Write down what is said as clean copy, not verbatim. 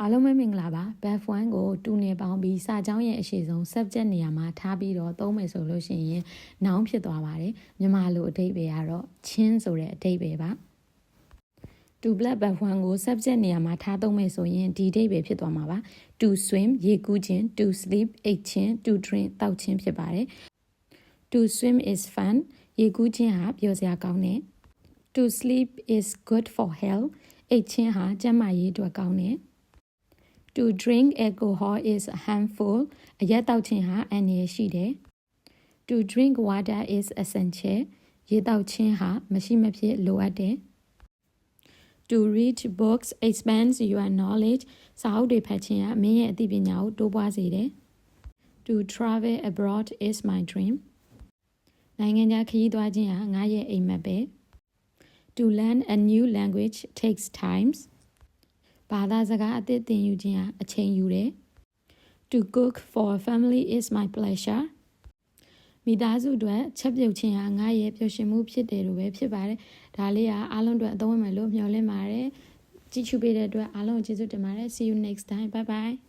အားလုံးပဲမင်္ဂလာပါ BEF1 ကိုတူနေပေါင်းပြီးစာကြောင်းရဲ့အရှိဆုံး subject နေရာမှာထားပြီးတော့သုံးမယ်ဆိုလို့ရှိရင် noun ဖြစ်သွားပါတယ်မြန်မာလိုအဓိပ္ပာယ်ကတော့ချင်းဆိုတဲ့အဓိပ္ပာယ်ပါto black BEF1 ကို subject နေရာမှာထားသုံးမယ်ဆိုရင်ဒီအဓိပ္ပာယ်ဖြစ်သွားမှာပါ to swim ရေကူးခြင်း to sleep အိပ်ခြင်း to drink သောက်ခြင်းဖြစ်ပါတယ် to swim is fun ရေကူးခြင်းဟာပျော်စရာကောင်းတယ် to sleep is good for health အိပ်ခြင်းဟာကျန်းမာရေးအတွက်ကောင်းတယ် To drink alcohol is harmful အရက်တောက်ခြင်းဟာအန္တရာယ်ရှိတယ် To drink water is essential ရေတောက်ခြင်းဟာမရှိမဖြစ်လိုအပ်တယ် To read books expands your knowledge စာအုပ်တွေဖတ်ခြင်းဟာမင်းရဲ့အသိပညာကိုတိုးပွားစေတယ် To travel abroad is my dream နိုင်ငံခြားခရီးသွားခြင်းဟာငါရဲ့အိမ်မက်ပဲ To learn a new language takes timeဘာသာစကားအသစ်သင်ယူခြင်းဟာအချိန်ယူတယ် To cook for a family is my pleasure မိသားစုအတွက်ချက်ပြုတ်ခြင်းဟာငါရဲ့ပျော်ရွှင်မှုဖြစ်တယ်လို့ပဲဖြစ်ပါတယ်ဒါလေးကအားလုံးအတွက်အသုံးဝင်မယ်လို့မျှော်လင့်ပါတယ်ကြည့်ရှုပေးတဲ့အတွက်အားလုံးကျေးဇူးတင်ပါတယ် See you next time bye bye